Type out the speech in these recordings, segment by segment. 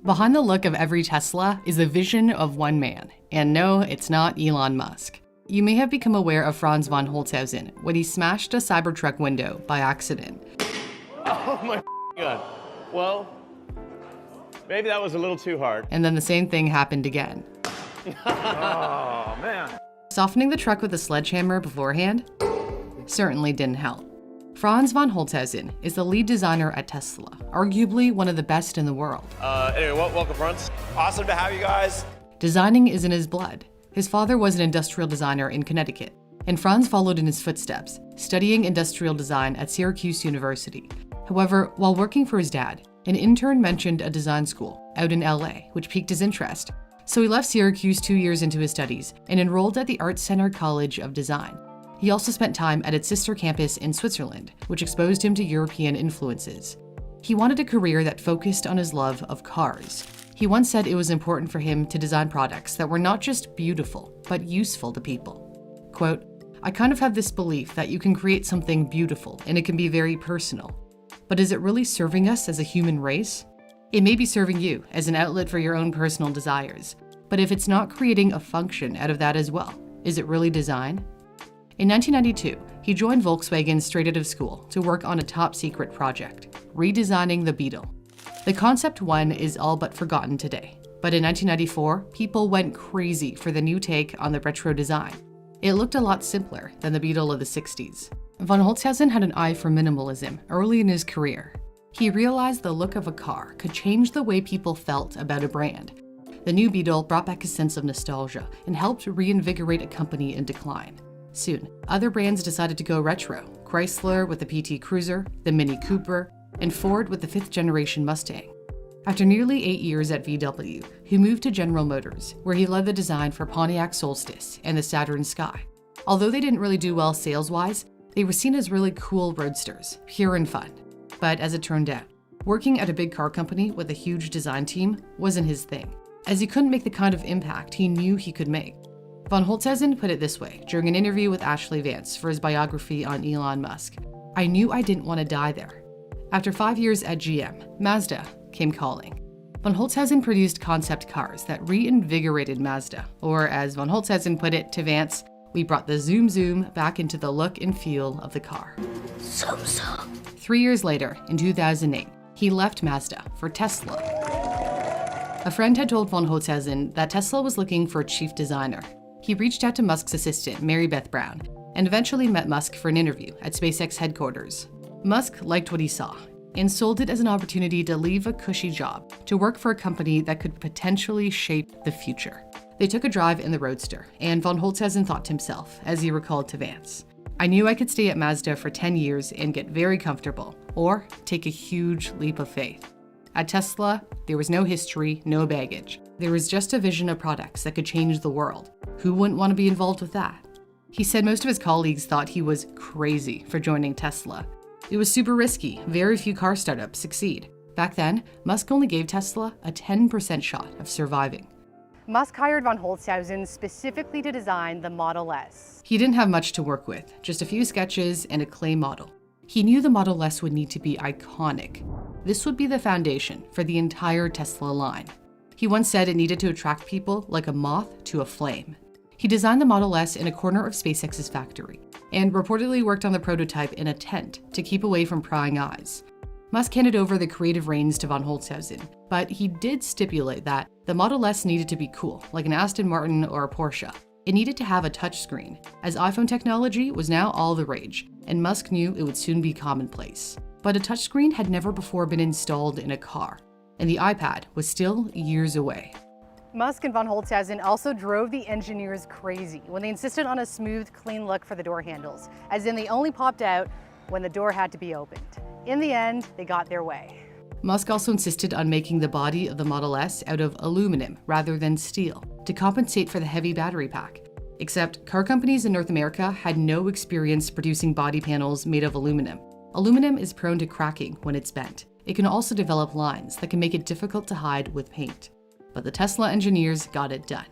Behind the look of every Tesla is the vision of one man. And no, it's not Elon Musk. You may have become aware of Franz von Holzhausen when he smashed a Cybertruck window by accident. Oh my God. Well, maybe that was a little too hard. And then the same thing happened again. Oh, man. Softening the truck with a sledgehammer beforehand certainly didn't help. Franz von Holzhausen is the lead designer at Tesla, arguably one of the best in the world. Anyway, welcome, Franz. Awesome to have you guys. Designing is in his blood. His father was an industrial designer in Connecticut, and Franz followed in his footsteps, studying industrial design at Syracuse University. However, while working for his dad, an intern mentioned a design school out in LA, which piqued his interest. So he left Syracuse 2 years into his studies and enrolled at the Art Center College of Design. He also spent time at its sister campus in Switzerland, which exposed him to European influences. He wanted a career that focused on his love of cars. He once said it was important for him to design products that were not just beautiful, but useful to people. Quote, "I kind of have this belief that you can create something beautiful and it can be very personal. But is it really serving us as a human race? It may be serving you as an outlet for your own personal desires, but if it's not creating a function out of that as well, is it really design?" In 1992, he joined Volkswagen straight out of school to work on a top-secret project, redesigning the Beetle. The concept one is all but forgotten today, but in 1994, people went crazy for the new take on the retro design. It looked a lot simpler than the Beetle of the 60s. Von Holzhausen had an eye for minimalism early in his career. He realized the look of a car could change the way people felt about a brand. The new Beetle brought back a sense of nostalgia and helped reinvigorate a company in decline. Soon, other brands decided to go retro. Chrysler with the PT Cruiser, the Mini Cooper, and Ford with the 5th generation Mustang. After nearly 8 years at VW, he moved to General Motors, where he led the design for Pontiac Solstice and the Saturn Sky. Although they didn't really do well sales-wise, they were seen as really cool roadsters, pure and fun. But as it turned out, working at a big car company with a huge design team wasn't his thing, as he couldn't make the kind of impact he knew he could make. Von Holzhausen put it this way during an interview with Ashley Vance for his biography on Elon Musk: "I knew I didn't want to die there." After 5 years at GM, Mazda came calling. Von Holzhausen produced concept cars that reinvigorated Mazda, or as Von Holzhausen put it to Vance, "We brought the zoom zoom back into the look and feel of the car." Zoom zoom. 3 years later, in 2008, he left Mazda for Tesla. A friend had told Von Holzhausen that Tesla was looking for a chief designer. He reached out to Musk's assistant, Mary Beth Brown, and eventually met Musk for an interview at SpaceX headquarters. Musk liked what he saw and sold it as an opportunity to leave a cushy job to work for a company that could potentially shape the future. They took a drive in the Roadster, and Von Holzhausen thought to himself, as he recalled to Vance, "I knew I could stay at Mazda for 10 years and get very comfortable, or take a huge leap of faith." At Tesla, there was no history, no baggage. There was just a vision of products that could change the world. Who wouldn't want to be involved with that? He said most of his colleagues thought he was crazy for joining Tesla. It was super risky. Very few car startups succeed. Back then, Musk only gave Tesla a 10% shot of surviving. Musk hired von Holzhausen specifically to design the Model S. He didn't have much to work with, just a few sketches and a clay model. He knew the Model S would need to be iconic. This would be the foundation for the entire Tesla line. He once said it needed to attract people like a moth to a flame. He designed the Model S in a corner of SpaceX's factory, and reportedly worked on the prototype in a tent to keep away from prying eyes. Musk handed over the creative reins to von Holzhausen, but he did stipulate that the Model S needed to be cool, like an Aston Martin or a Porsche. It needed to have a touchscreen, as iPhone technology was now all the rage, and Musk knew it would soon be commonplace. But a touchscreen had never before been installed in a car, and the iPad was still years away. Musk and von Holzhausen also drove the engineers crazy when they insisted on a smooth, clean look for the door handles, as in they only popped out when the door had to be opened. In the end, they got their way. Musk also insisted on making the body of the Model S out of aluminum rather than steel to compensate for the heavy battery pack. Except car companies in North America had no experience producing body panels made of aluminum. Aluminum is prone to cracking when it's bent. It can also develop lines that can make it difficult to hide with paint. But the Tesla engineers got it done.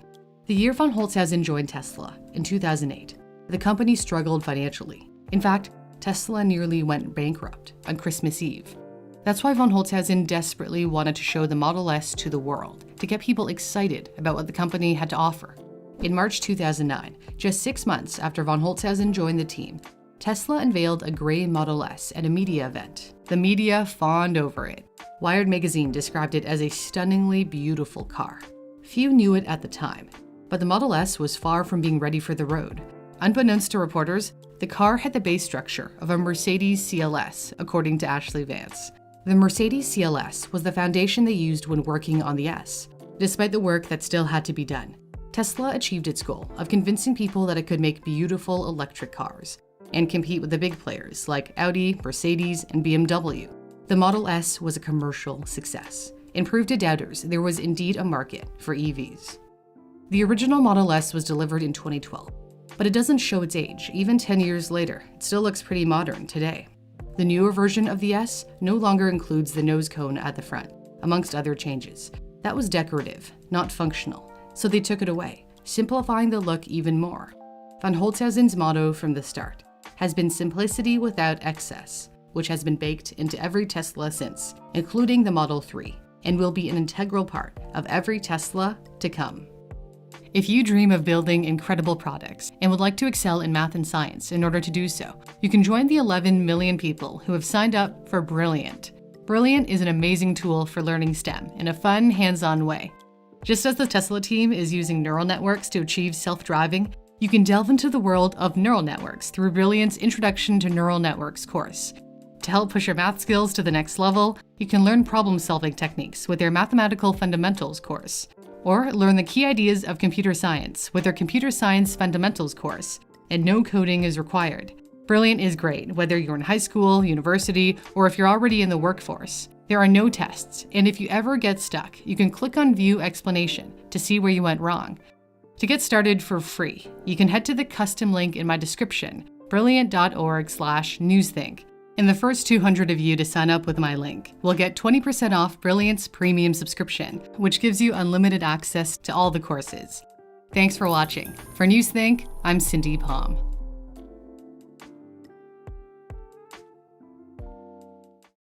The year von Holzhausen joined Tesla, in 2008, the company struggled financially. In fact, Tesla nearly went bankrupt on Christmas Eve. That's why von Holzhausen desperately wanted to show the Model S to the world, to get people excited about what the company had to offer. In March 2009, just 6 months after von Holzhausen joined the team, Tesla unveiled a gray Model S at a media event. The media fawned over it. Wired magazine described it as a stunningly beautiful car. Few knew it at the time, but the Model S was far from being ready for the road. Unbeknownst to reporters, the car had the base structure of a Mercedes CLS, according to Ashley Vance. The Mercedes CLS was the foundation they used when working on the S. Despite the work that still had to be done, Tesla achieved its goal of convincing people that it could make beautiful electric cars and compete with the big players like Audi, Mercedes, and BMW. The Model S was a commercial success and proved to doubters there was indeed a market for EVs. The original Model S was delivered in 2012, but it doesn't show its age. Even 10 years later, it still looks pretty modern today. The newer version of the S no longer includes the nose cone at the front, amongst other changes. That was decorative, not functional, so they took it away, simplifying the look even more. Von Holzhausen's motto from the start has been simplicity without excess, which has been baked into every Tesla since, including the Model 3, and will be an integral part of every Tesla to come. If you dream of building incredible products and would like to excel in math and science in order to do so, you can join the 11 million people who have signed up for Brilliant. Brilliant is an amazing tool for learning STEM in a fun, hands-on way. Just as the Tesla team is using neural networks to achieve self-driving, you can delve into the world of neural networks through Brilliant's Introduction to Neural Networks course. To help push your math skills to the next level, you can learn problem-solving techniques with their Mathematical Fundamentals course, or learn the key ideas of computer science with their Computer Science Fundamentals course, and no coding is required. Brilliant is great, whether you're in high school, university, or if you're already in the workforce. There are no tests, and if you ever get stuck, you can click on View Explanation to see where you went wrong. To get started for free, you can head to the custom link in my description, brilliant.org/newsthink. And the first 200 of you to sign up with my link will get 20% off Brilliant's premium subscription, which gives you unlimited access to all the courses. Thanks for watching. For Newsthink, I'm Cindy Palm.